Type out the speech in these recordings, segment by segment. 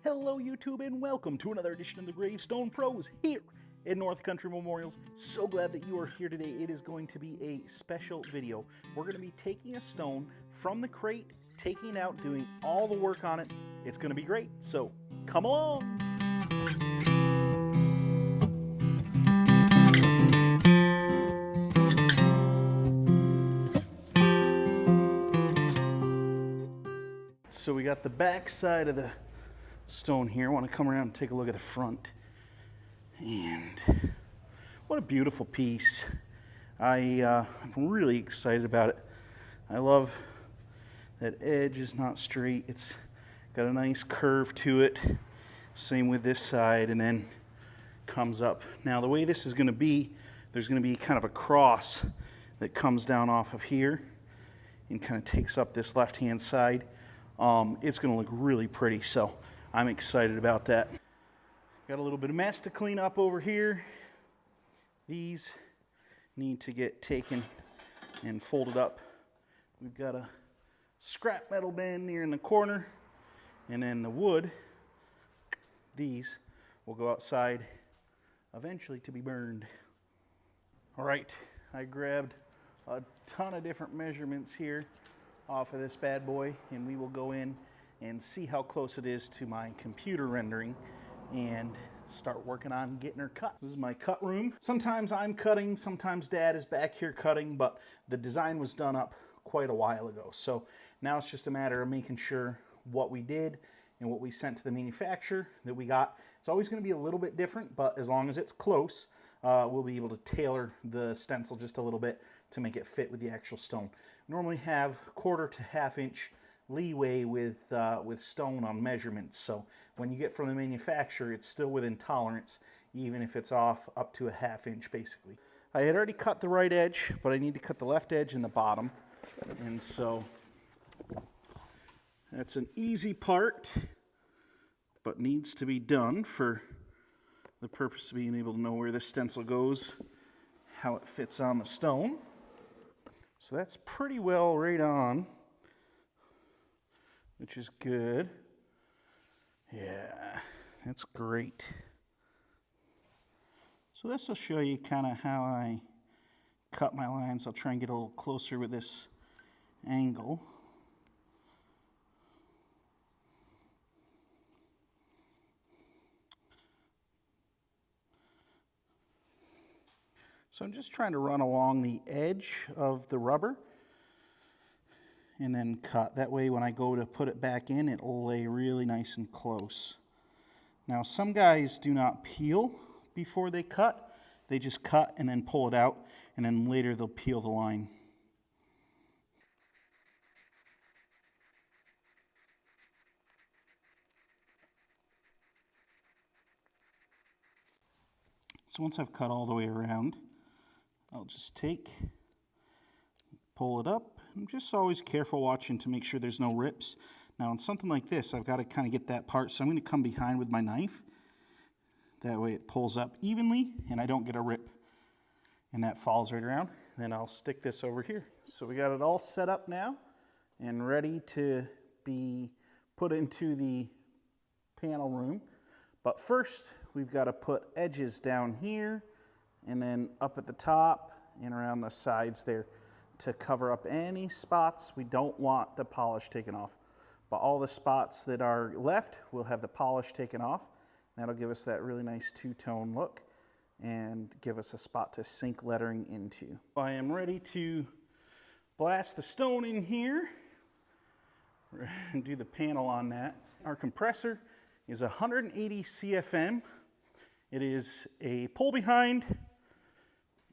Hello YouTube and welcome to another edition of the Gravestone Pros here in North Country Memorials. So glad that you are here today. It is going to be a special video. We're going to be taking a stone from the crate, taking it out, doing all the work on it. It's going to be great, so come along! So we got the back side of the stone here. I want to come around and take a look at the front. And what a beautiful piece. I'm really excited about it. I love that edge is not straight. It's got a nice curve to it. Same with this side, and then comes up. Now the way this is going to be, there's going to be kind of a cross that comes down off of here and kind of takes up this left-hand side. It's going to look really pretty, so I'm excited about that. Got a little bit of mess to clean up over here. These need to get taken and folded up. We've got a scrap metal bin here in the corner, and then the wood, these will go outside eventually to be burned. All right, I grabbed a ton of different measurements here off of this bad boy, and we will go in and see how close it is to my computer rendering and start working on getting her cut. This is my cut room. Sometimes I'm cutting, sometimes Dad is back here cutting, but the design was done up quite a while ago. So now it's just a matter of making sure what we did and what we sent to the manufacturer that we got. It's always going to be a little bit different, but as long as it's close, we'll be able to tailor the stencil just a little bit to make it fit with the actual stone. Normally have 1/4 to 1/2 inch leeway with stone on measurements, so when you get from the manufacturer, it's still within tolerance, even if it's off up to a 1/2 inch basically. I had already cut the right edge, but I need to cut the left edge and the bottom, and so that's an easy part, but needs to be done for the purpose of being able to know where the stencil goes, how it fits on the stone. So that's pretty well right on, which is good. Yeah, that's great. So this will show you kind of how I cut my lines. I'll try and get a little closer with this angle. So I'm just trying to run along the edge of the rubber and then cut. That way when I go to put it back in, it'll lay really nice and close. Now some guys do not peel before they cut. They just cut and then pull it out, and then later they'll peel the line. So once I've cut all the way around, I'll just pull it up. I'm just always careful watching to make sure there's no rips. Now on something like this, I've got to kind of get that part, so I'm going to come behind with my knife. That way it pulls up evenly and I don't get a rip. And that falls right around. Then I'll stick this over here. So we got it all set up now and ready to be put into the panel room. But first, we've got to put edges down here and then up at the top and around the sides there to cover up any spots we don't want the polish taken off. But all the spots that are left will have the polish taken off. That'll give us that really nice two-tone look and give us a spot to sink lettering into. I am ready to blast the stone in here and do the panel on that. Our compressor is 180 CFM. It is a pull behind,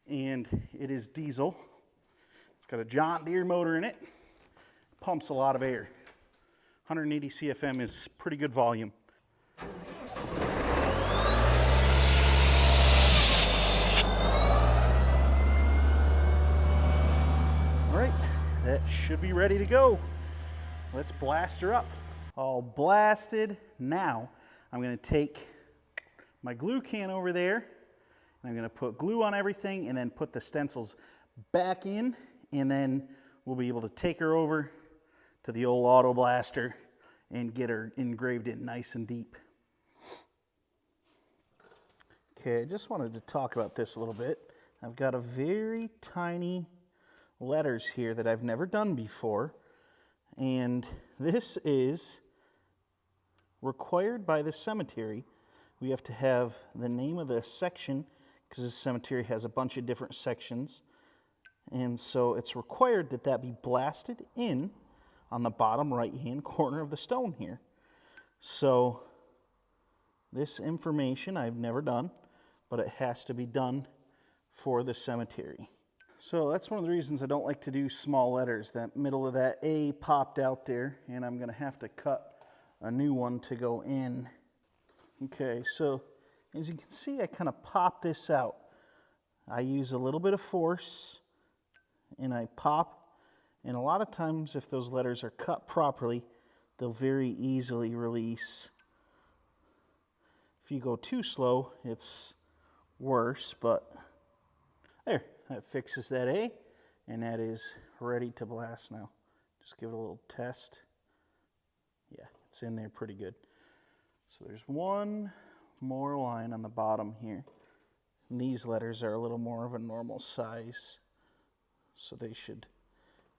and it is diesel. It's got a John Deere motor in it. Pumps a lot of air. 180 CFM is pretty good volume. All right, that should be ready to go. Let's blast her up. All blasted. Now I'm going to take my glue can over there, and I'm going to put glue on everything and then put the stencils back in, and then we'll be able to take her over to the old auto blaster and get her engraved in nice and deep. Okay, I just wanted to talk about this a little bit. I've got a very tiny letters here that I've never done before, and this is required by the cemetery. We have to have the name of the section because this cemetery has a bunch of different sections, and so it's required that that be blasted in on the bottom right hand corner of the stone here. So this information I've never done, but it has to be done for the cemetery. So that's one of the reasons I don't like to do small letters. That middle of that A popped out there, and I'm going to have to cut a new one to go in. Okay, so as you can see, I kind of pop this out. I use a little bit of force, and I pop, and a lot of times if those letters are cut properly, they'll very easily release. If you go too slow, it's worse, but there, that fixes that A, and that is ready to blast now. Just give it a little test. Yeah, it's in there pretty good. So there's one more line on the bottom here. And these letters are a little more of a normal size, so they should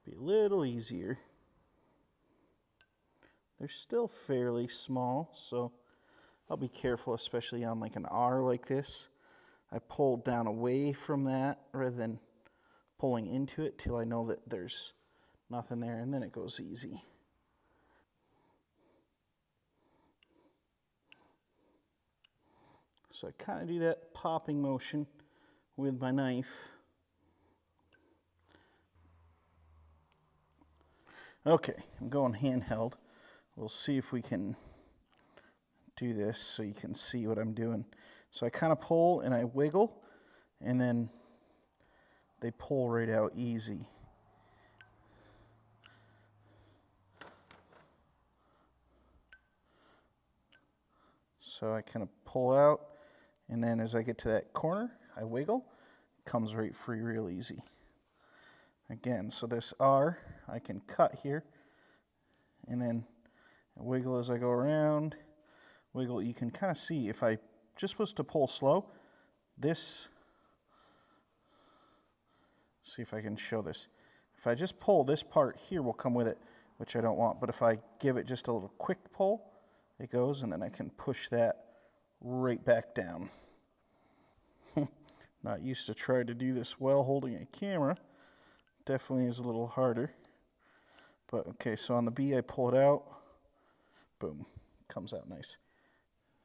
be a little easier. They're still fairly small, so I'll be careful, especially on like an R like this. I pull down away from that rather than pulling into it till I know that there's nothing there, and then it goes easy. So I kind of do that popping motion with my knife. Okay, I'm going handheld. We'll see if we can do this so you can see what I'm doing. So I kind of pull and I wiggle, and then they pull right out easy. So I kind of pull out, and then as I get to that corner, I wiggle. It comes right free real easy. Again, so this R, I can cut here, and then wiggle as I go around. Wiggle, you can kind of see if I just was to pull slow, this, see if I can show this. If I just pull, this part here will come with it, which I don't want, but if I give it just a little quick pull, it goes, and then I can push that right back down. Not used to try to do this while holding a camera. Definitely is a little harder. But okay, so on the B, I pull it out. Boom, comes out nice.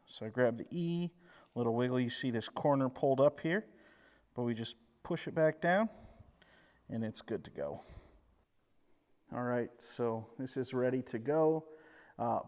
So I grab the E, little wiggle, you see this corner pulled up here, but we just push it back down, and it's good to go. All right, so this is ready to go.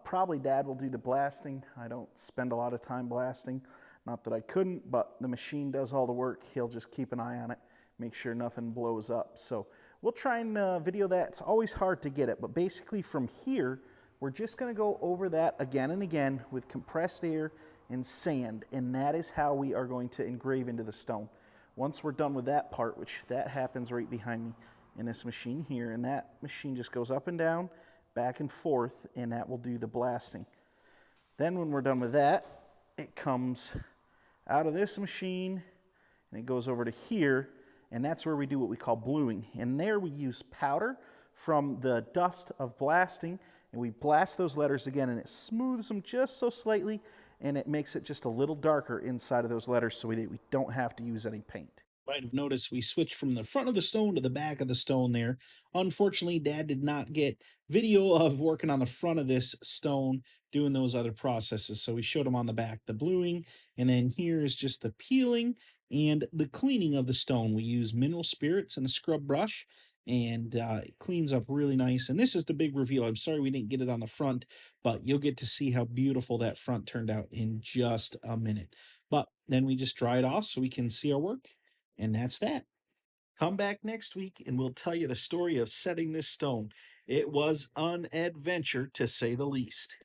Probably Dad will do the blasting. I don't spend a lot of time blasting. Not that I couldn't, but the machine does all the work. He'll just keep an eye on it, make sure nothing blows up. So we'll try and video that. It's always hard to get it, but basically from here, we're just going to go over that again and again with compressed air and sand, and that is how we are going to engrave into the stone. Once we're done with that part, which that happens right behind me in this machine here, and that machine just goes up and down, back and forth, and that will do the blasting. Then when we're done with that, it comes out of this machine and it goes over to here, and that's where we do what we call bluing. And there we use powder from the dust of blasting, and we blast those letters again, and it smooths them just so slightly, and it makes it just a little darker inside of those letters so we don't have to use any paint. Might have noticed we switched from the front of the stone to the back of the stone there. Unfortunately, Dad did not get video of working on the front of this stone doing those other processes, so we showed him on the back the bluing, and then here is just the peeling and the cleaning of the stone. We use mineral spirits and a scrub brush, and it cleans up really nice. And this is the big reveal. I'm sorry we didn't get it on the front, but you'll get to see how beautiful that front turned out in just a minute. But then we just dry it off so we can see our work. And that's that. Come back next week and we'll tell you the story of setting this stone. It was an adventure, to say the least.